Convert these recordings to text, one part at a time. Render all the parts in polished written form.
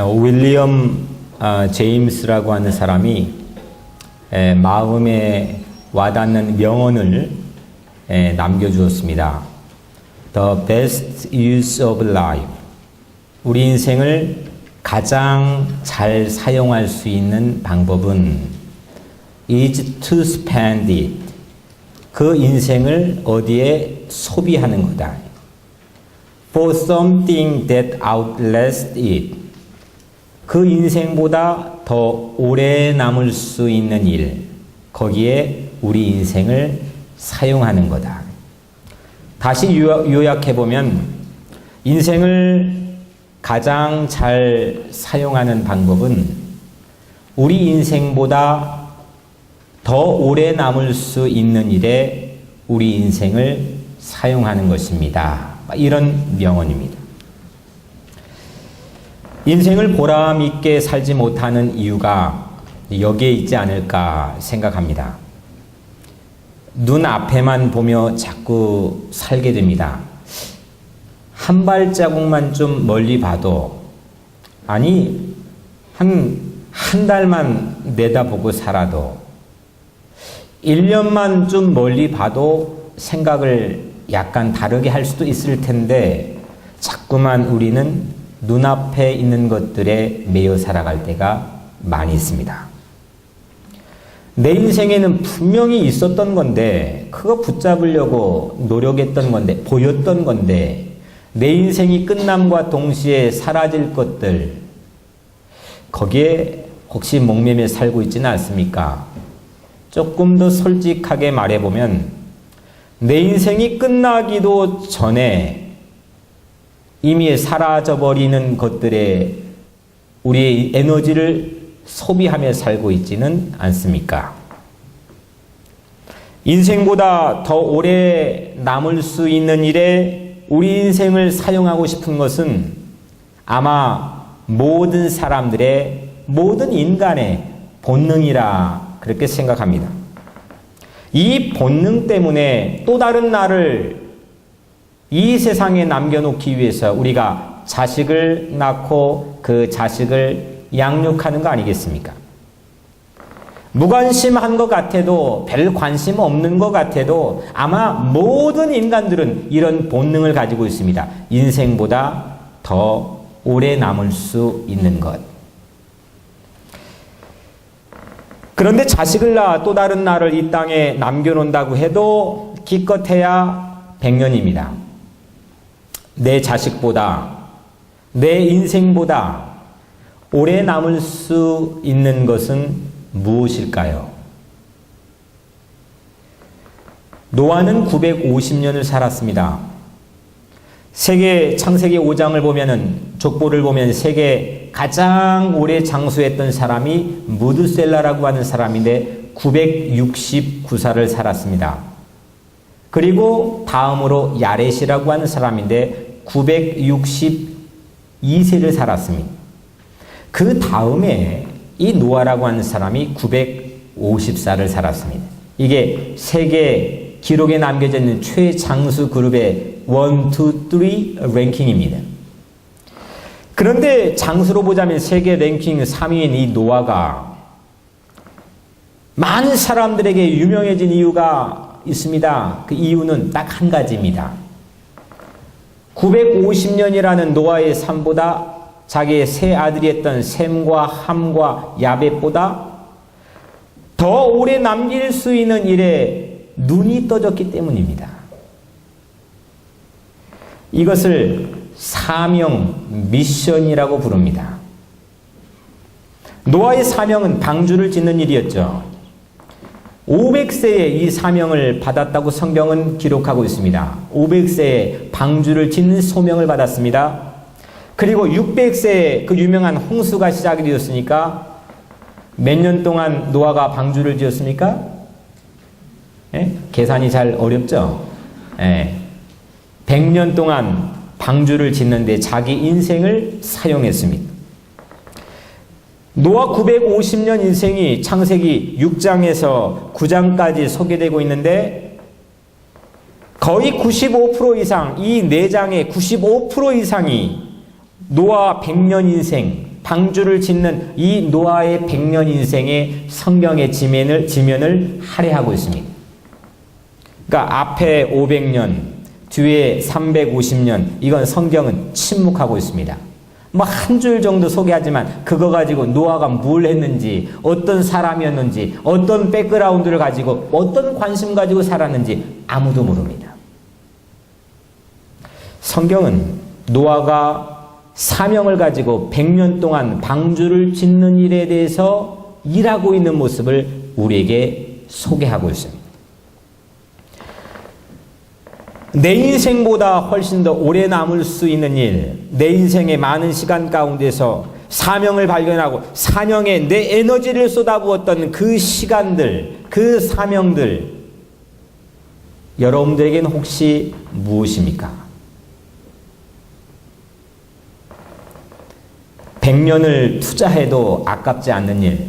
윌리엄 제임스라고 하는 사람이 마음에 와닿는 명언을 남겨주었습니다. The best use of life. 우리 인생을 가장 잘 사용할 수 있는 방법은 is to spend it. 그 인생을 어디에 소비하는 거다. For something that outlasts it. 그 인생보다 더 오래 남을 수 있는 일, 거기에 우리 인생을 사용하는 거다. 다시 요약해보면 인생을 가장 잘 사용하는 방법은 우리 인생보다 더 오래 남을 수 있는 일에 우리 인생을 사용하는 것입니다. 이런 명언입니다. 인생을 보람 있게 살지 못하는 이유가 여기에 있지 않을까 생각합니다. 눈 앞에만 보며 자꾸 살게 됩니다. 한 발자국만 좀 멀리 봐도, 아니, 한 달만 내다보고 살아도, 1년만 좀 멀리 봐도 생각을 약간 다르게 할 수도 있을 텐데, 자꾸만 우리는 눈앞에 있는 것들에 매여 살아갈 때가 많이 있습니다. 내 인생에는 분명히 있었던 건데, 그거 붙잡으려고 노력했던 건데, 보였던 건데, 내 인생이 끝남과 동시에 사라질 것들, 거기에 혹시 목매며 살고 있지는 않습니까? 조금 더 솔직하게 말해보면 내 인생이 끝나기도 전에 이미 사라져버리는 것들에 우리의 에너지를 소비하며 살고 있지는 않습니까? 인생보다 더 오래 남을 수 있는 일에 우리 인생을 사용하고 싶은 것은 아마 모든 사람들의, 모든 인간의 본능이라 그렇게 생각합니다. 이 본능 때문에 또 다른 나를 이 세상에 남겨놓기 위해서 우리가 자식을 낳고 그 자식을 양육하는 거 아니겠습니까? 무관심한 것 같아도, 별 관심 없는 것 같아도 아마 모든 인간들은 이런 본능을 가지고 있습니다. 인생보다 더 오래 남을 수 있는 것. 그런데 자식을 낳아 또 다른 나를 이 땅에 남겨놓는다고 해도 기껏해야 100년입니다. 내 자식보다, 내 인생보다 오래 남을 수 있는 것은 무엇일까요? 노아는 950년을 살았습니다. 창세기 5장을 보면은, 족보를 보면 세계 가장 오래 장수했던 사람이 무드셀라라고 하는 사람인데 969살을 살았습니다. 그리고 다음으로 야렛이라고 하는 사람인데 962세를 살았습니다. 그 다음에 이 노아라고 하는 사람이 950살을 살았습니다. 이게 세계 기록에 남겨져 있는 최장수 그룹의 1, 2, 3 랭킹입니다. 그런데 장수로 보자면 세계 랭킹 3위인 이 노아가 많은 사람들에게 유명해진 이유가 있습니다. 그 이유는 딱 한 가지입니다. 950년이라는 노아의 삶보다 자기의 세 아들이 했던 셈과 함과 야벳보다 더 오래 남길 수 있는 일에 눈이 떠졌기 때문입니다. 이것을 사명, 미션이라고 부릅니다. 노아의 사명은 방주를 짓는 일이었죠. 500세에 이 사명을 받았다고 성경은 기록하고 있습니다. 500세에 방주를 짓는 소명을 받았습니다. 그리고 600세에 그 유명한 홍수가 시작이 되었으니까 몇 년 동안 노아가 방주를 지었습니까? 계산이 잘 어렵죠? 100년 동안 방주를 짓는데 자기 인생을 사용했습니다. 노아 950년 인생이 창세기 6장에서 9장까지 소개되고 있는데 거의 95% 이상, 이 4장의 95% 이상이 노아 100년 인생, 방주를 짓는 이 노아의 100년 인생의 성경의 지면을 할애하고 있습니다. 그러니까 앞에 500년, 뒤에 350년, 이건 성경은 침묵하고 있습니다. 뭐 한 줄 정도 소개하지만 그거 가지고 노아가 뭘 했는지, 어떤 사람이었는지, 어떤 백그라운드를 가지고, 어떤 관심 가지고 살았는지 아무도 모릅니다. 성경은 노아가 사명을 가지고 100년 동안 방주를 짓는 일에 대해서 일하고 있는 모습을 우리에게 소개하고 있습니다. 내 인생보다 훨씬 더 오래 남을 수 있는 일, 내 인생의 많은 시간 가운데서 사명을 발견하고 사명에 내 에너지를 쏟아부었던 그 시간들, 그 사명들, 여러분들에게는 혹시 무엇입니까? 100년을 투자해도 아깝지 않는 일,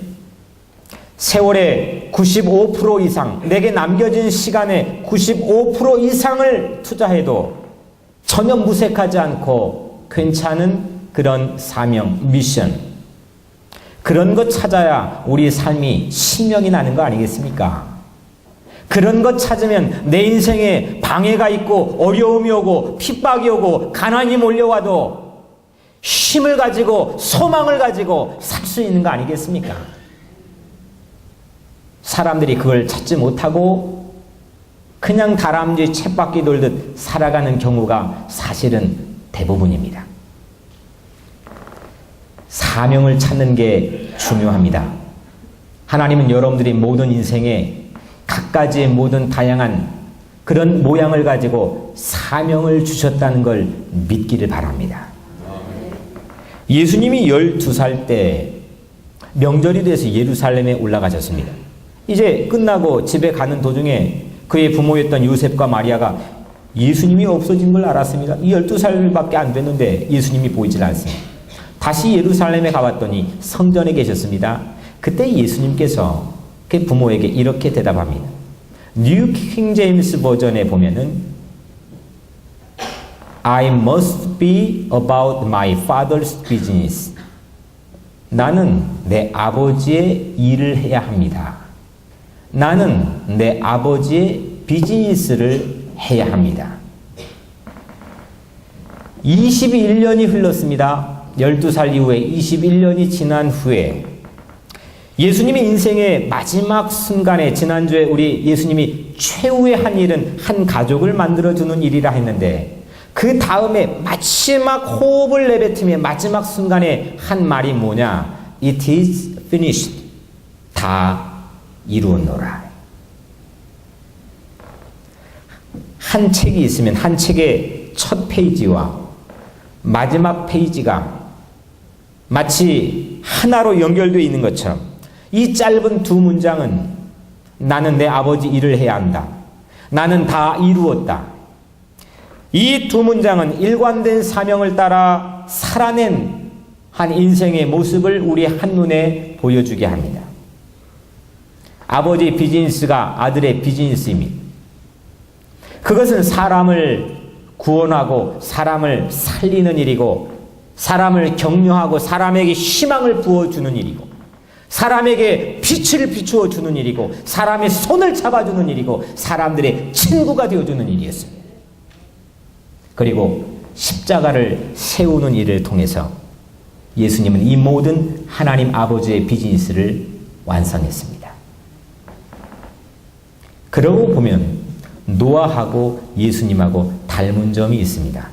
세월의 95% 이상, 내게 남겨진 시간의 95% 이상을 투자해도 전혀 무색하지 않고 괜찮은 그런 사명, 미션, 그런 것 찾아야 우리 삶이 신명이 나는 거 아니겠습니까? 그런 것 찾으면 내 인생에 방해가 있고 어려움이 오고 핍박이 오고 가난이 몰려와도 힘을 가지고 소망을 가지고 살 수 있는 거 아니겠습니까? 사람들이 그걸 찾지 못하고 그냥 다람쥐 쳇바퀴 돌듯 살아가는 경우가 사실은 대부분입니다. 사명을 찾는 게 중요합니다. 하나님은 여러분들이 모든 인생에 각가지의 모든 다양한 그런 모양을 가지고 사명을 주셨다는 걸 믿기를 바랍니다. 예수님이 12살 때 명절이 돼서 예루살렘에 올라가셨습니다. 이제 끝나고 집에 가는 도중에 그의 부모였던 요셉과 마리아가 예수님이 없어진 걸 알았습니다. 12살밖에 안 됐는데 예수님이 보이질 않습니다. 다시 예루살렘에 가봤더니 성전에 계셨습니다. 그때 예수님께서 그 부모에게 이렇게 대답합니다. 뉴 킹 제임스 버전에 보면은 I must be about my father's business. 나는 내 아버지의 일을 해야 합니다. 나는 내 아버지의 비즈니스를 해야 합니다. 21년이 흘렀습니다. 12살 이후에 21년이 지난 후에 예수님의 인생의 마지막 순간에 지난주에 우리 예수님이 최후의 한 일은 한 가족을 만들어주는 일이라 했는데 그 다음에 마지막 호흡을 내뱉으며 마지막 순간에 한 말이 뭐냐? It is finished. 다 이루었노라. 한 책이 있으면 한 책의 첫 페이지와 마지막 페이지가 마치 하나로 연결되어 있는 것처럼 이 짧은 두 문장은 나는 내 아버지 일을 해야 한다. 나는 다 이루었다. 이 두 문장은 일관된 사명을 따라 살아낸 한 인생의 모습을 우리 한눈에 보여주게 합니다. 아버지의 비즈니스가 아들의 비즈니스입니다. 그것은 사람을 구원하고 사람을 살리는 일이고 사람을 격려하고 사람에게 희망을 부어주는 일이고 사람에게 빛을 비추어 주는 일이고 사람의 손을 잡아주는 일이고 사람들의 친구가 되어주는 일이었습니다. 그리고 십자가를 세우는 일을 통해서 예수님은 이 모든 하나님 아버지의 비즈니스를 완성했습니다. 그러고 보면 노아하고 예수님하고 닮은 점이 있습니다.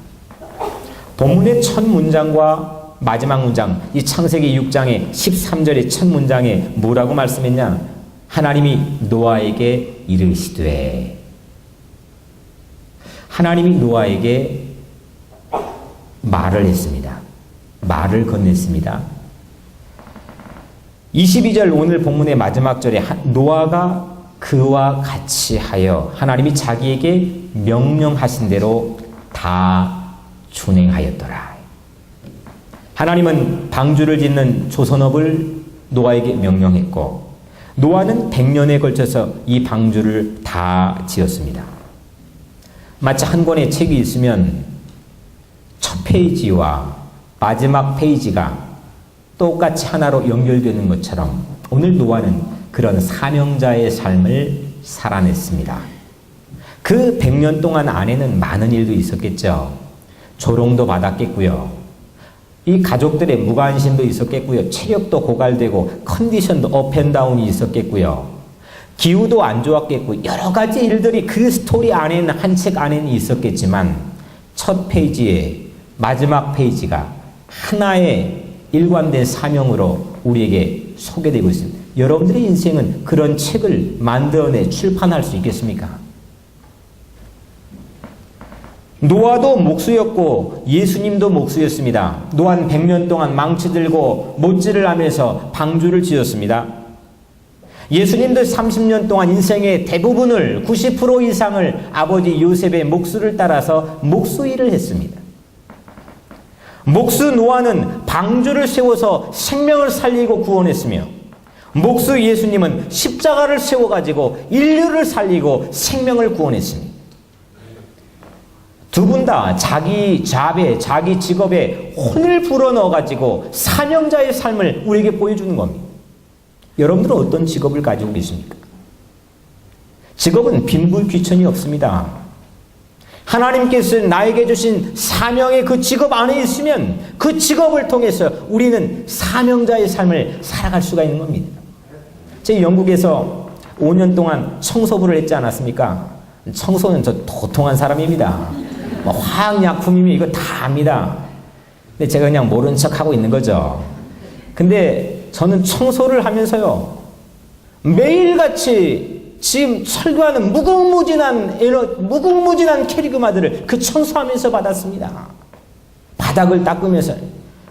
본문의 첫 문장과 마지막 문장, 이 창세기 6장의 13절의 첫 문장에 뭐라고 말씀했냐? 하나님이 노아에게 이르시되, 하나님이 노아에게 말을 했습니다. 말을 건넸습니다. 22절 오늘 본문의 마지막 절에 노아가 그와 같이 하여 하나님이 자기에게 명령하신 대로 다 준행하였더라. 하나님은 방주를 짓는 조선업을 노아에게 명령했고 노아는 100년에 걸쳐서 이 방주를 다 지었습니다. 마치 한 권의 책이 있으면 첫 페이지와 마지막 페이지가 똑같이 하나로 연결되는 것처럼 오늘 노아는 그런 사명자의 삶을 살아냈습니다. 그 100년 동안 안에는 많은 일도 있었겠죠. 조롱도 받았겠고요. 이 가족들의 무관심도 있었겠고요. 체력도 고갈되고 컨디션도 업앤다운이 있었겠고요. 기후도 안 좋았겠고 여러 가지 일들이 그 스토리 안에는 한 책 안에는 있었겠지만 첫 페이지에 마지막 페이지가 하나의 일관된 사명으로 우리에게 소개되고 있습니다. 여러분들의 인생은 그런 책을 만들어내 출판할 수 있겠습니까? 노아도 목수였고 예수님도 목수였습니다. 노아는 100년 동안 망치 들고 못질을 하면서 방주를 지었습니다. 예수님도 30년 동안 인생의 대부분을 90% 이상을 아버지 요셉의 목수를 따라서 목수 일을 했습니다. 목수 노아는 방주를 세워서 생명을 살리고 구원했으며 목수 예수님은 십자가를 세워가지고 인류를 살리고 생명을 구원했습니다. 두 분 다 자기 잡에 자기 직업에 혼을 불어넣어가지고 사명자의 삶을 우리에게 보여주는 겁니다. 여러분들은 어떤 직업을 가지고 계십니까? 직업은 빈불귀천이 없습니다. 하나님께서 나에게 주신 사명의 그 직업 안에 있으면 그 직업을 통해서 우리는 사명자의 삶을 살아갈 수가 있는 겁니다. 제가 영국에서 5년 동안 청소부를 했지 않았습니까? 청소는 저 도통한 사람입니다. 뭐 화학약품이면 이거 다 압니다. 근데 제가 그냥 모른 척 하고 있는 거죠. 근데 저는 청소를 하면서요, 매일같이 지금 설교하는 무궁무진한 캐리그마들을 그 청소하면서 받았습니다. 바닥을 닦으면서.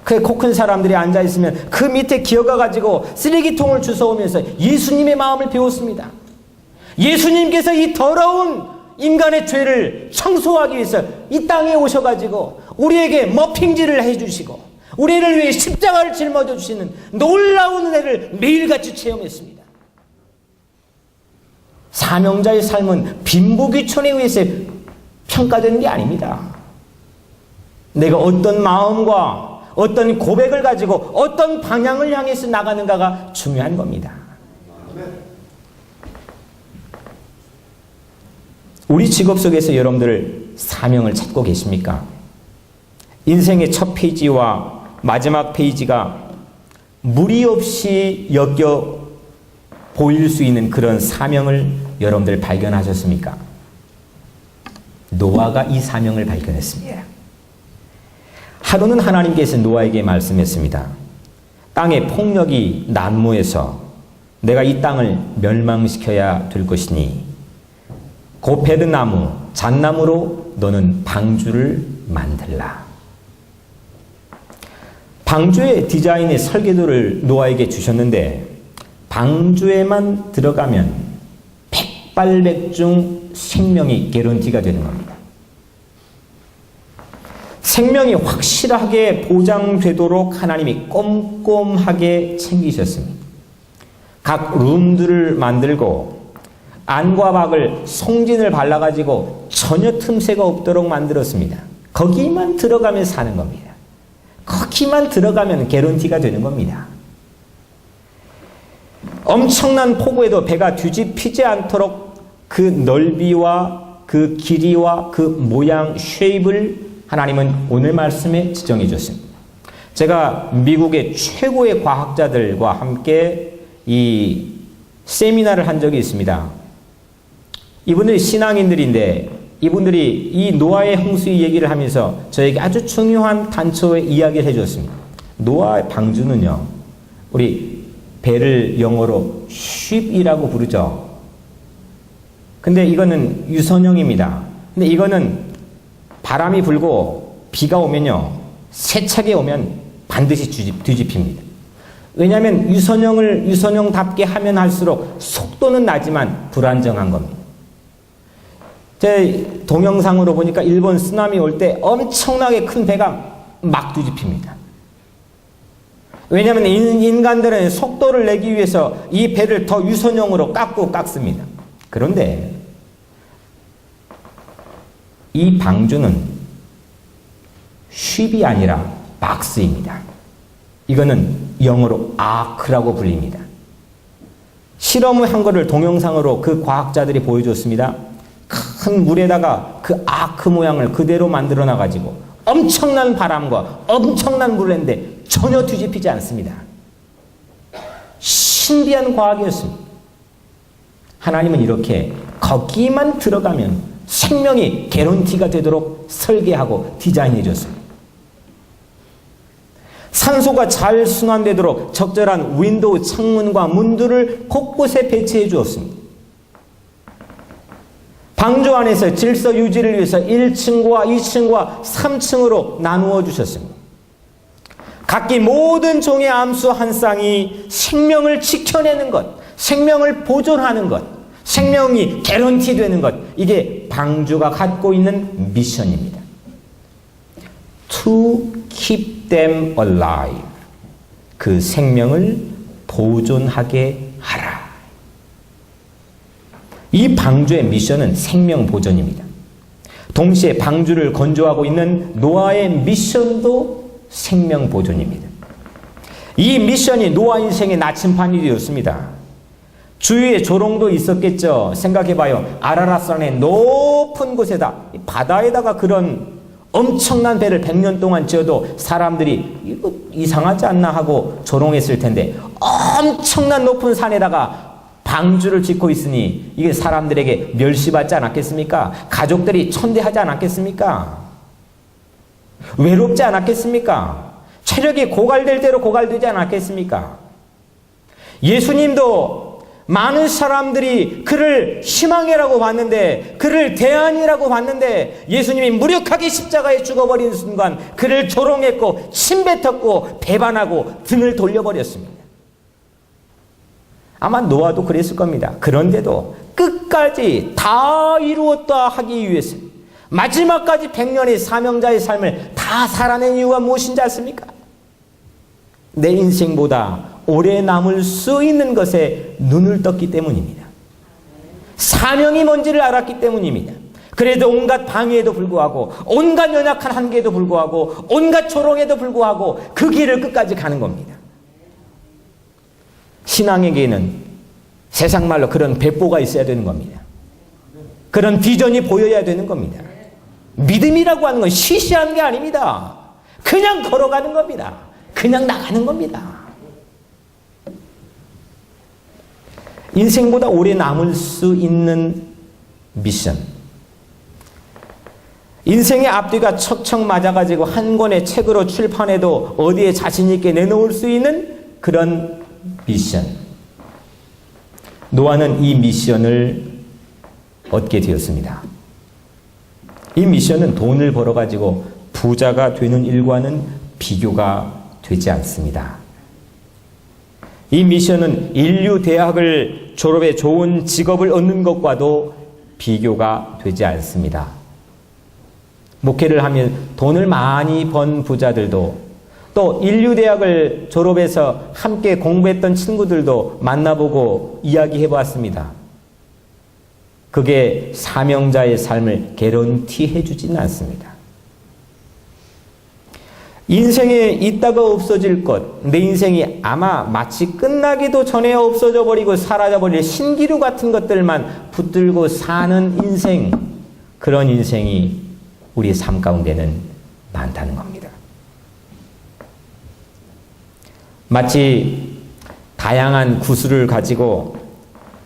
그 코 큰 사람들이 앉아있으면 그 밑에 기어가가지고 쓰레기통을 주워오면서 예수님의 마음을 배웠습니다. 예수님께서 이 더러운 인간의 죄를 청소하기 위해서 이 땅에 오셔가지고 우리에게 머핑질을 해주시고 우리를 위해 십자가를 짊어져 주시는 놀라운 은혜를 매일같이 체험했습니다. 사명자의 삶은 빈부귀천에 의해서 평가되는 게 아닙니다. 내가 어떤 마음과 어떤 고백을 가지고 어떤 방향을 향해서 나가는가가 중요한 겁니다. 우리 직업 속에서 여러분들 사명을 찾고 계십니까? 인생의 첫 페이지와 마지막 페이지가 무리 없이 엮여 보일 수 있는 그런 사명을 여러분들 발견하셨습니까? 노아가 이 사명을 발견했습니다. 하루는 하나님께서 노아에게 말씀했습니다. 땅의 폭력이 난무해서 내가 이 땅을 멸망시켜야 될 것이니 고페르나무, 잣나무로 너는 방주를 만들라. 방주의 디자인의 설계도를 노아에게 주셨는데 방주에만 들어가면 백발백중 생명이 개런티가 되는 겁니다. 생명이 확실하게 보장되도록 하나님이 꼼꼼하게 챙기셨습니다. 각 룸들을 만들고 안과 밖을 송진을 발라가지고 전혀 틈새가 없도록 만들었습니다. 거기만 들어가면 사는 겁니다. 거기만 들어가면 개런티가 되는 겁니다. 엄청난 폭우에도 배가 뒤집히지 않도록 그 넓이와 그 길이와 그 모양, 쉐입을 하나님은 오늘 말씀에 지정해 줬습니다. 제가 미국의 최고의 과학자들과 함께 이 세미나를 한 적이 있습니다. 이분들이 신앙인들인데 이분들이 이 노아의 홍수의 얘기를 하면서 저에게 아주 중요한 단초의 이야기를 해줬습니다. 노아의 방주는요, 우리 배를 영어로 ship이라고 부르죠. 근데 이거는 유선형입니다. 근데 이거는 바람이 불고 비가 오면요, 세차게 오면 반드시 뒤집힙니다. 왜냐하면 유선형답게 하면 할수록 속도는 나지만 불안정한 겁니다. 제 동영상으로 보니까 일본 쓰나미 올 때 엄청나게 큰 배가 막 뒤집힙니다. 왜냐하면 인간들은 속도를 내기 위해서 이 배를 더 유선형으로 깎습니다. 그런데 이 방주는 쉽이 아니라 박스입니다. 이거는 영어로 아크라고 불립니다. 실험을 한 거를 동영상으로 그 과학자들이 보여줬습니다. 큰 물에다가 그 아크 모양을 그대로 만들어 놔가지고 엄청난 바람과 엄청난 물을 했는데 전혀 뒤집히지 않습니다. 신비한 과학이었습니다. 하나님은 이렇게 거기만 들어가면 생명이 개런티가 되도록 설계하고 디자인해 줬습니다. 산소가 잘 순환되도록 적절한 윈도우, 창문과 문들을 곳곳에 배치해 주었습니다. 방주 안에서 질서 유지를 위해서 1층과 2층과 3층으로 나누어 주셨습니다. 각기 모든 종의 암수 한 쌍이 생명을 지켜내는 것, 생명을 보존하는 것, 생명이 개런티 되는 것, 이게 방주가 갖고 있는 미션입니다. To keep them alive. 그 생명을 보존하게 하라. 이 방주의 미션은 생명 보존입니다. 동시에 방주를 건조하고 있는 노아의 미션도 생명 보존입니다. 이 미션이 노아 인생의 나침반이 되었습니다. 주위에 조롱도 있었겠죠. 생각해봐요. 아라랏산의 높은 곳에다, 바다에다가 그런 엄청난 배를 100년 동안 지어도 사람들이 이거 이상하지 않나 하고 조롱했을 텐데, 엄청난 높은 산에다가 방주를 짓고 있으니 이게 사람들에게 멸시받지 않았겠습니까? 가족들이 천대하지 않았겠습니까? 외롭지 않았겠습니까? 체력이 고갈될 대로 고갈되지 않았겠습니까? 예수님도 많은 사람들이 그를 희망이라고 봤는데, 그를 대안이라고 봤는데, 예수님이 무력하게 십자가에 죽어버리는 순간 그를 조롱했고 침뱉었고 배반하고 등을 돌려버렸습니다. 아마 노아도 그랬을 겁니다. 그런데도 끝까지 다 이루었다 하기 위해서 마지막까지 100년의 사명자의 삶을 다 살아낸 이유가 무엇인지 아십니까? 내 인생보다 오래 남을 수 있는 것에 눈을 떴기 때문입니다. 사명이 뭔지를 알았기 때문입니다. 그래도 온갖 방해에도 불구하고, 온갖 연약한 한계에도 불구하고, 온갖 조롱에도 불구하고 그 길을 끝까지 가는 겁니다. 신앙에게는 세상 말로 그런 배포가 있어야 되는 겁니다. 그런 비전이 보여야 되는 겁니다. 믿음이라고 하는 건 시시한 게 아닙니다. 그냥 걸어가는 겁니다. 그냥 나가는 겁니다. 인생보다 오래 남을 수 있는 미션. 인생의 앞뒤가 척척 맞아가지고 한 권의 책으로 출판해도 어디에 자신 있게 내놓을 수 있는 그런 미션. 노아는 이 미션을 얻게 되었습니다. 이 미션은 돈을 벌어가지고 부자가 되는 일과는 비교가 되지 않습니다. 이 미션은 인류 대학을 졸업해 좋은 직업을 얻는 것과도 비교가 되지 않습니다. 목회를 하면 돈을 많이 번 부자들도, 또 인류 대학을 졸업해서 함께 공부했던 친구들도 만나보고 이야기해 보았습니다. 그게 사명자의 삶을 개런티해 주지는 않습니다. 인생에 있다가 없어질 것, 내 인생이 아마 마치 끝나기도 전에 없어져 버리고 사라져 버릴 신기루 같은 것들만 붙들고 사는 인생, 그런 인생이 우리 삶 가운데는 많다는 겁니다. 마치 다양한 구슬을 가지고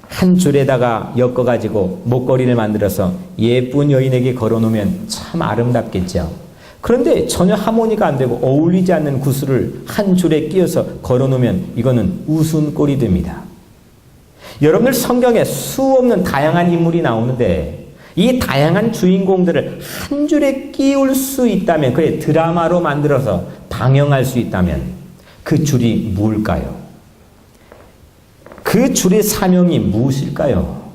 한 줄에다가 엮어가지고 목걸이를 만들어서 예쁜 여인에게 걸어놓으면 참 아름답겠죠. 그런데 전혀 하모니가 안 되고 어울리지 않는 구슬을 한 줄에 끼워서 걸어놓으면 이거는 웃음꼴이 됩니다. 여러분들 성경에 수없는 다양한 인물이 나오는데 이 다양한 주인공들을 한 줄에 끼울 수 있다면, 그래 드라마로 만들어서 방영할 수 있다면 그 줄이 무엇일까요? 그 줄의 사명이 무엇일까요?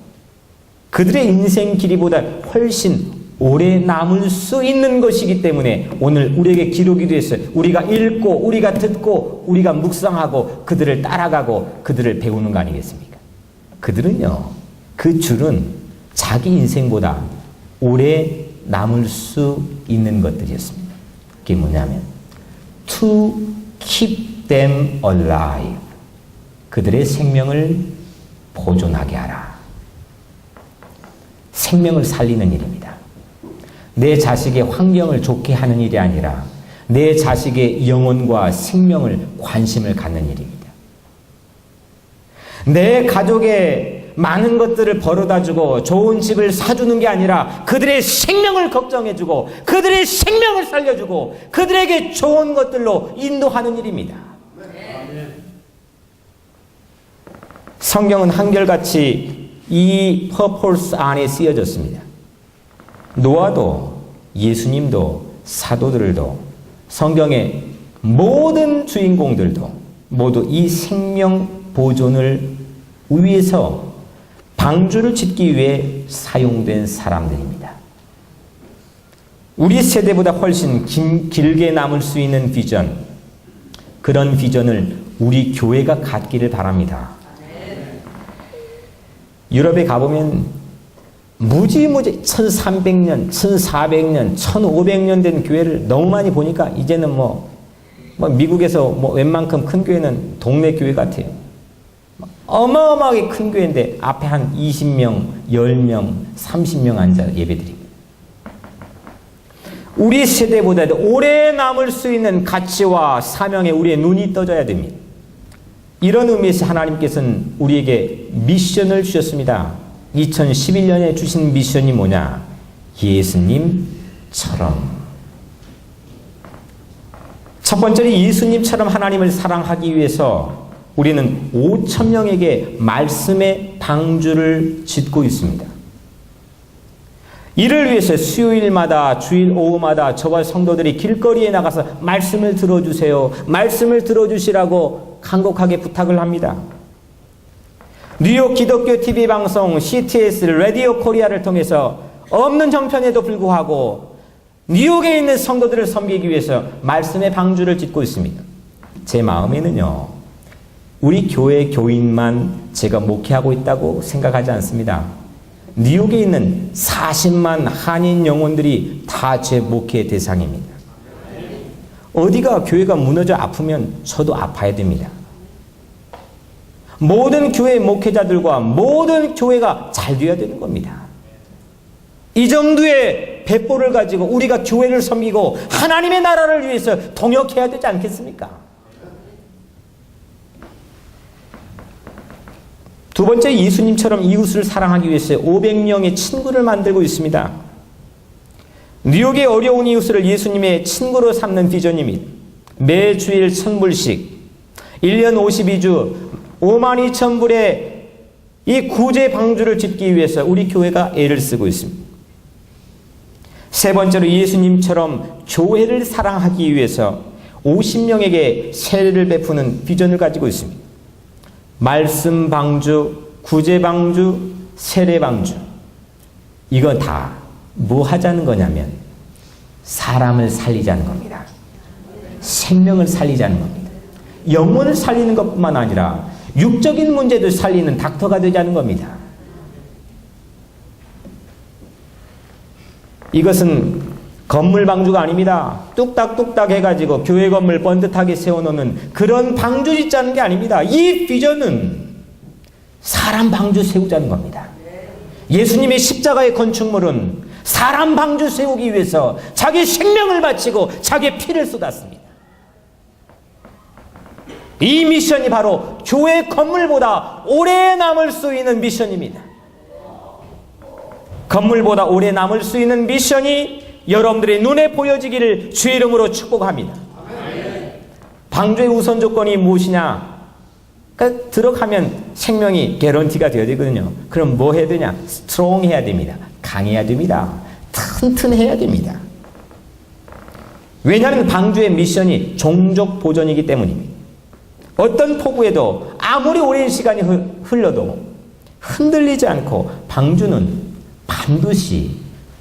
그들의 인생 길이보다 훨씬 오래 남을 수 있는 것이기 때문에 오늘 우리에게 기록이 됐어요. 우리가 읽고, 우리가 듣고, 우리가 묵상하고, 그들을 따라가고, 그들을 배우는 거 아니겠습니까? 그들은요, 그 줄은 자기 인생보다 오래 남을 수 있는 것들이었습니다. 그게 뭐냐면 To keep them alive. 그들의 생명을 보존하게 하라. 생명을 살리는 일입니다. 내 자식의 환경을 좋게 하는 일이 아니라 내 자식의 영혼과 생명을 관심을 갖는 일입니다. 내 가족의 많은 것들을 벌어다주고 좋은 집을 사주는 게 아니라 그들의 생명을 걱정해주고 그들의 생명을 살려주고 그들에게 좋은 것들로 인도하는 일입니다. 성경은 한결같이 이 퍼포스 안에 쓰여졌습니다. 노아도 예수님도 사도들도 성경의 모든 주인공들도 모두 이 생명 보존을 위해서 방주를 짓기 위해 사용된 사람들입니다. 우리 세대보다 훨씬 길게 남을 수 있는 비전, 그런 비전을 우리 교회가 갖기를 바랍니다. 유럽에 가보면 무지무지 1300년, 1400년, 1500년 된 교회를 너무 많이 보니까 이제는 미국에서 웬만큼 큰 교회는 동네 교회 같아요. 어마어마하게 큰 교회인데 앞에 한 20명, 10명, 30명 앉아 예배드립니다. 우리 세대보다도 오래 남을 수 있는 가치와 사명에 우리의 눈이 떠져야 됩니다. 이런 의미에서 하나님께서는 우리에게 미션을 주셨습니다. 2011년에 주신 미션이 뭐냐? 예수님처럼. 첫 번째로 예수님처럼 하나님을 사랑하기 위해서 우리는 5,000명에게 말씀의 방주를 짓고 있습니다. 이를 위해서 수요일마다 주일 오후마다 저와 성도들이 길거리에 나가서 말씀을 들어주세요. 말씀을 들어주시라고 간곡하게 부탁을 합니다. 뉴욕 기독교 TV 방송 CTS 라디오 코리아를 통해서 없는 형편에도 불구하고 뉴욕에 있는 성도들을 섬기기 위해서 말씀의 방주를 짓고 있습니다. 제 마음에는요, 우리 교회 교인만 제가 목회하고 있다고 생각하지 않습니다. 뉴욕에 있는 40만 한인 영혼들이 다 제 목회의 대상입니다. 어디가 교회가 무너져 아프면 저도 아파야 됩니다. 모든 교회 목회자들과 모든 교회가 잘 되어야 되는 겁니다. 이 정도의 배포를 가지고 우리가 교회를 섬기고 하나님의 나라를 위해서 동역해야 되지 않겠습니까? 두 번째, 예수님처럼 이웃을 사랑하기 위해서 500명의 친구를 만들고 있습니다. 뉴욕의 어려운 이웃을 예수님의 친구로 삼는 비전입니다. 매주일 1000불씩 1년 52주 52,000불의 이 구제 방주를 짓기 위해서 우리 교회가 애를 쓰고 있습니다. 세 번째로 예수님처럼 교회를 사랑하기 위해서 50명에게 세례를 베푸는 비전을 가지고 있습니다. 말씀 방주, 구제 방주, 세례 방주. 이거 다 뭐 하자는 거냐면 사람을 살리자는 겁니다. 생명을 살리자는 겁니다. 영혼을 살리는 것뿐만 아니라 육적인 문제도 살리는 닥터가 되자는 겁니다. 이것은 건물 방주가 아닙니다. 뚝딱뚝딱 해가지고 교회 건물 번듯하게 세워놓는 그런 방주 짓자는 게 아닙니다. 이 비전은 사람 방주 세우자는 겁니다. 예수님의 십자가의 건축물은 사람 방주 세우기 위해서 자기 생명을 바치고 자기의 피를 쏟았습니다. 이 미션이 바로 교회 건물보다 오래 남을 수 있는 미션입니다. 건물보다 오래 남을 수 있는 미션이 여러분들의 눈에 보여지기를 주의 이름으로 축복합니다. 방주의 우선 조건이 무엇이냐? 그러니까 들어가면 생명이 개런티가 되어야 되거든요. 그럼 뭐 해야 되냐? 스트롱 해야 됩니다. 강해야 됩니다. 튼튼해야 됩니다. 왜냐하면 방주의 미션이 종족 보존이기 때문입니다. 어떤 폭우에도 아무리 오랜 시간이 흘러도 흔들리지 않고 방주는 반드시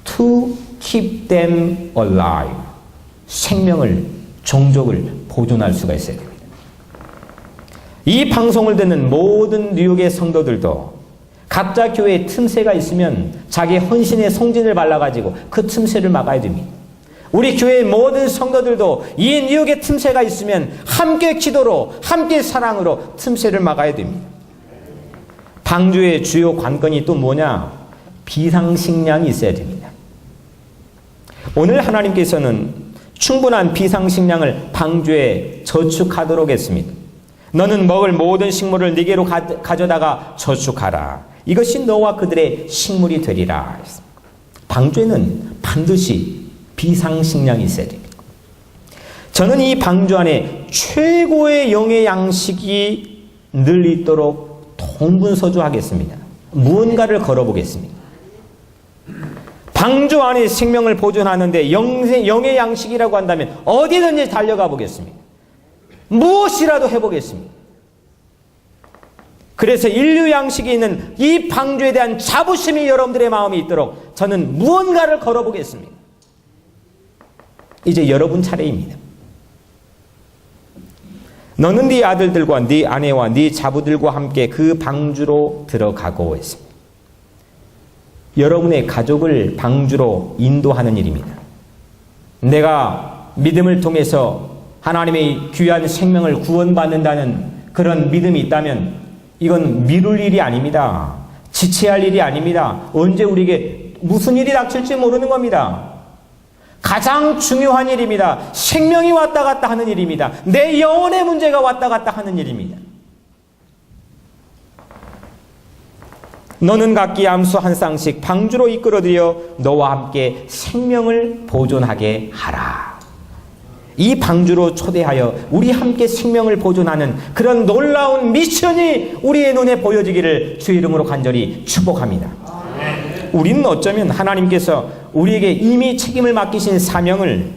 to keep them alive, 생명을, 종족을 보존할 수가 있어야 됩니다. 이 방송을 듣는 모든 뉴욕의 성도들도 각자 교회에 틈새가 있으면 자기 헌신의 송진을 발라가지고 그 틈새를 막아야 됩니다. 우리 교회의 모든 성도들도 이 뉴욕의 틈새가 있으면 함께 기도로, 함께 사랑으로 틈새를 막아야 됩니다. 방주의 주요 관건이 또 뭐냐? 비상식량이 있어야 됩니다. 오늘 하나님께서는 충분한 비상식량을 방주에 저축하도록 했습니다. 너는 먹을 모든 식물을 네게로 가져다가 저축하라. 이것이 너와 그들의 식물이 되리라. 방주에는 반드시 비상식량이 있어야 됩니다. 저는 이 방주 안에 최고의 영의 양식이 늘 있도록 동분서주하겠습니다. 무언가를 걸어보겠습니다. 방주 안에 생명을 보존하는데 영의 양식이라고 한다면 어디든지 달려가 보겠습니다. 무엇이라도 해보겠습니다. 그래서 인류 양식이 있는 이 방주에 대한 자부심이 여러분들의 마음에 있도록 저는 무언가를 걸어보겠습니다. 이제 여러분 차례입니다. 너는 네 아들들과 네 아내와 네 자부들과 함께 그 방주로 들어가고 있습니다. 여러분의 가족을 방주로 인도하는 일입니다. 내가 믿음을 통해서 하나님의 귀한 생명을 구원받는다는 그런 믿음이 있다면 이건 미룰 일이 아닙니다. 지체할 일이 아닙니다. 언제 우리에게 무슨 일이 닥칠지 모르는 겁니다. 가장 중요한 일입니다. 생명이 왔다 갔다 하는 일입니다. 내 영혼의 문제가 왔다 갔다 하는 일입니다. 너는 각기 암수 한 쌍씩 방주로 이끌어들여 너와 함께 생명을 보존하게 하라. 이 방주로 초대하여 우리 함께 생명을 보존하는 그런 놀라운 미션이 우리의 눈에 보여지기를 주의 이름으로 간절히 축복합니다. 우리는 어쩌면 하나님께서 우리에게 이미 책임을 맡기신 사명을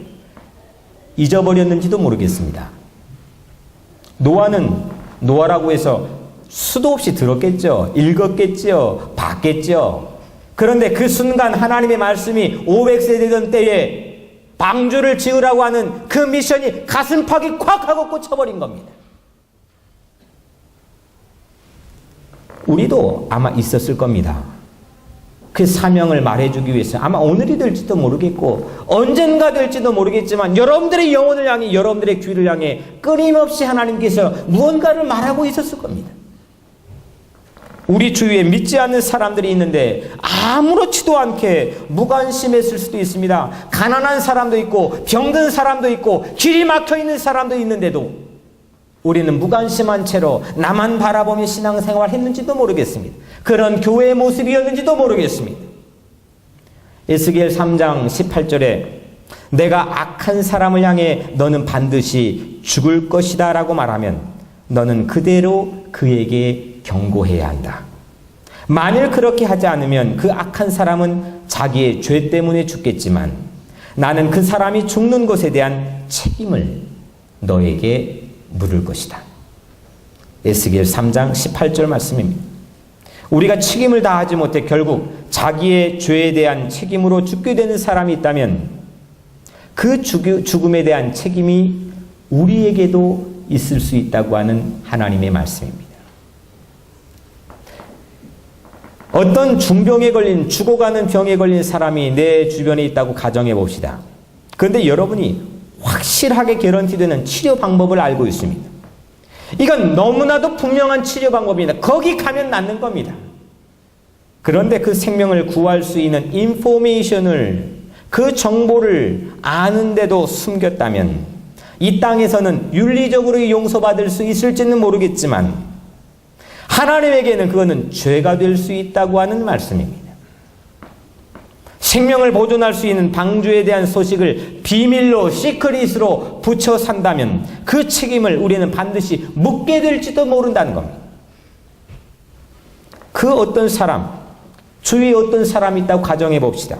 잊어버렸는지도 모르겠습니다. 노아라고 해서 수도 없이 들었겠죠. 읽었겠죠. 봤겠죠. 그런데 그 순간 하나님의 말씀이 500세 되던 때에 방주를 지으라고 하는 그 미션이 가슴팍이 콱 하고 꽂혀버린 겁니다. 우리도 아마 있었을 겁니다. 그 사명을 말해주기 위해서 아마 오늘이 될지도 모르겠고 언젠가 될지도 모르겠지만 여러분들의 영혼을 향해 여러분들의 귀를 향해 끊임없이 하나님께서 무언가를 말하고 있었을 겁니다. 우리 주위에 믿지 않는 사람들이 있는데 아무렇지도 않게 무관심했을 수도 있습니다. 가난한 사람도 있고 병든 사람도 있고 길이 막혀있는 사람도 있는데도 우리는 무관심한 채로 나만 바라보며 신앙생활 했는지도 모르겠습니다. 그런 교회의 모습이었는지도 모르겠습니다. 에스겔 3장 18절에 내가 악한 사람을 향해 너는 반드시 죽을 것이다 라고 말하면 너는 그대로 그에게 경고해야 한다. 만일 그렇게 하지 않으면 그 악한 사람은 자기의 죄 때문에 죽겠지만 나는 그 사람이 죽는 것에 대한 책임을 너에게 물을 것이다. 에스겔 3장 18절 말씀입니다. 우리가 책임을 다하지 못해 결국 자기의 죄에 대한 책임으로 죽게 되는 사람이 있다면 그 죽음에 대한 책임이 우리에게도 있을 수 있다고 하는 하나님의 말씀입니다. 어떤 중병에 걸린 죽어가는 병에 걸린 사람이 내 주변에 있다고 가정해 봅시다. 그런데 여러분이 확실하게 개런티되는 치료 방법을 알고 있습니다. 이건 너무나도 분명한 치료 방법입니다. 거기 가면 낫는 겁니다. 그런데 그 생명을 구할 수 있는 인포메이션을 그 정보를 아는데도 숨겼다면 이 땅에서는 윤리적으로 용서받을 수 있을지는 모르겠지만 하나님에게는 그거는 죄가 될 수 있다고 하는 말씀입니다. 생명을 보존할 수 있는 방주에 대한 소식을 비밀로 시크릿으로 붙여 산다면 그 책임을 우리는 반드시 묻게 될지도 모른다는 겁니다. 그 어떤 사람, 주위에 어떤 사람이 있다고 가정해 봅시다.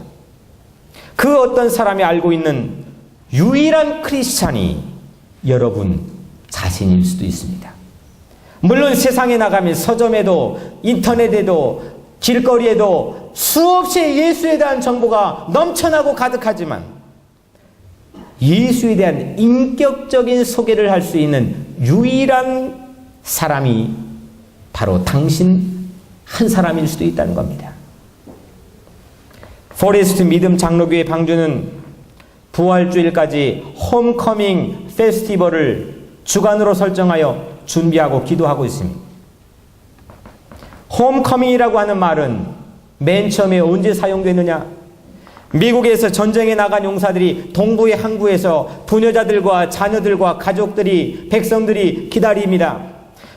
그 어떤 사람이 알고 있는 유일한 크리스찬이 여러분 자신일 수도 있습니다. 물론 세상에 나가면 서점에도 인터넷에도 길거리에도 수없이 예수에 대한 정보가 넘쳐나고 가득하지만 예수에 대한 인격적인 소개를 할 수 있는 유일한 사람이 바로 당신 한 사람일 수도 있다는 겁니다. 포레스트 믿음 장로교회 방주는 부활주일까지 홈커밍 페스티벌을 주간으로 설정하여 준비하고 기도하고 있습니다. 홈커밍이라고 하는 말은 맨 처음에 언제 사용됐느냐? 미국에서 전쟁에 나간 용사들이 동부의 항구에서 부녀자들과 자녀들과 가족들이, 백성들이 기다립니다.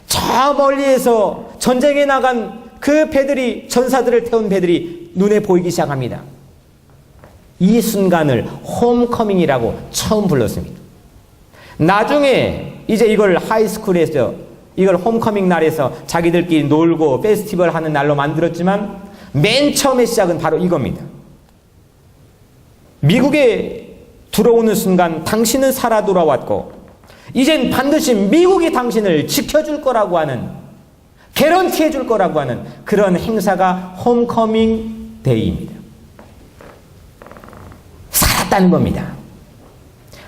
저 멀리에서 전쟁에 나간 그 배들이, 전사들을 태운 배들이 눈에 보이기 시작합니다. 이 순간을 홈커밍이라고 처음 불렀습니다. 나중에 이제 이걸 하이스쿨에서, 이걸 홈커밍 날에서 자기들끼리 놀고 페스티벌 하는 날로 만들었지만 맨 처음의 시작은 바로 이겁니다. 미국에 들어오는 순간 당신은 살아 돌아왔고 이젠 반드시 미국이 당신을 지켜줄 거라고 하는, 개런티해 줄 거라고 하는 그런 행사가 홈커밍 데이입니다. 살았다는 겁니다.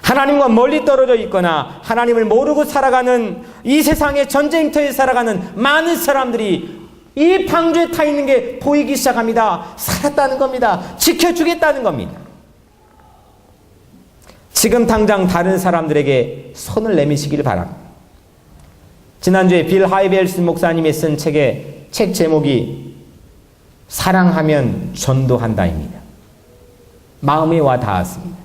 하나님과 멀리 떨어져 있거나 하나님을 모르고 살아가는 이 세상의 전쟁터에 살아가는 많은 사람들이 이 방주에 타 있는 게 보이기 시작합니다. 살았다는 겁니다. 지켜주겠다는 겁니다. 지금 당장 다른 사람들에게 손을 내미시길 바랍니다. 지난주에 빌 하이벨스 목사님이 쓴 책의 책 제목이 사랑하면 전도한다입니다. 마음에 와 닿았습니다.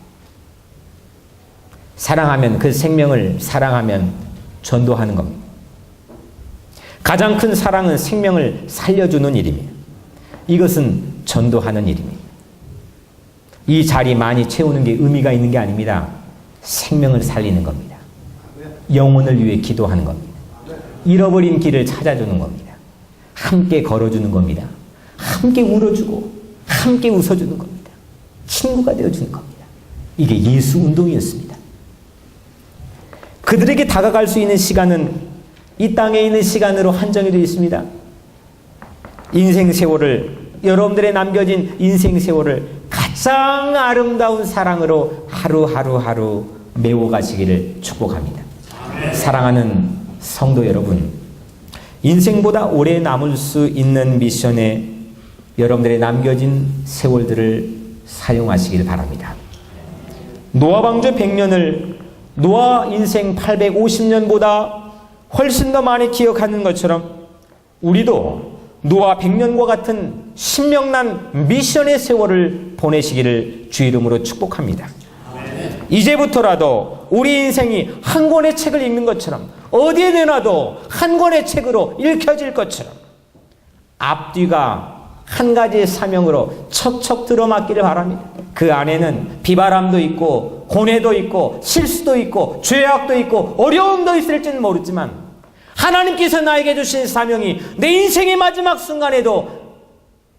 사랑하면, 그 생명을 사랑하면 전도하는 겁니다. 가장 큰 사랑은 생명을 살려주는 일입니다. 이것은 전도하는 일입니다. 이 자리 많이 채우는 게 의미가 있는 게 아닙니다. 생명을 살리는 겁니다. 영혼을 위해 기도하는 겁니다. 잃어버린 길을 찾아주는 겁니다. 함께 걸어주는 겁니다. 함께 울어주고 함께 웃어주는 겁니다. 친구가 되어주는 겁니다. 이게 예수 운동이었습니다. 그들에게 다가갈 수 있는 시간은 이 땅에 있는 시간으로 한정이 되어 있습니다. 인생 세월을, 여러분들의 남겨진 인생 세월을 가장 아름다운 사랑으로 하루하루 메워가시기를 축복합니다. 사랑하는 성도 여러분, 인생보다 오래 남을 수 있는 미션에 여러분들의 남겨진 세월들을 사용하시길 바랍니다. 노아 방주 100년을 노아 인생 850년보다 훨씬 더 많이 기억하는 것처럼 우리도 노아 100년과 같은 신명난 미션의 세월을 보내시기를 주 이름으로 축복합니다. 이제부터라도 우리 인생이 한 권의 책을 읽는 것처럼, 어디에 내놔도 한 권의 책으로 읽혀질 것처럼 앞뒤가 한 가지의 사명으로 척척 들어맞기를 바랍니다. 그 안에는 비바람도 있고 고뇌도 있고 실수도 있고 죄악도 있고 어려움도 있을지는 모르지만 하나님께서 나에게 주신 사명이 내 인생의 마지막 순간에도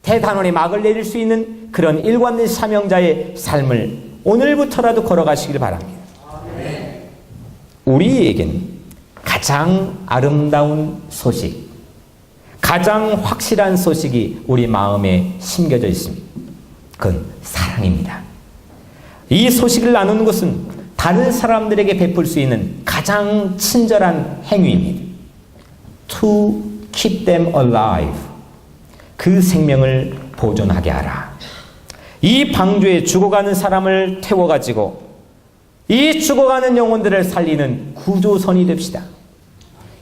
대단원의 막을 내릴 수 있는 그런 일관된 사명자의 삶을 오늘부터라도 걸어가시길 바랍니다. 우리에겐 가장 아름다운 소식, 가장 확실한 소식이 우리 마음에 심겨져 있습니다. 그건 사랑입니다. 이 소식을 나누는 것은 다른 사람들에게 베풀 수 있는 가장 친절한 행위입니다. To keep them alive. 그 생명을 보존하게 하라. 이 방주에 죽어가는 사람을 태워가지고 이 죽어가는 영혼들을 살리는 구조선이 됩시다.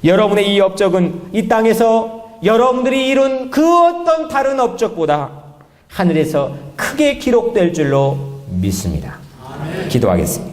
여러분의 이 업적은 이 땅에서 여러분들이 이룬 그 어떤 다른 업적보다 하늘에서 크게 기록될 줄로 믿습니다. 기도하겠습니다.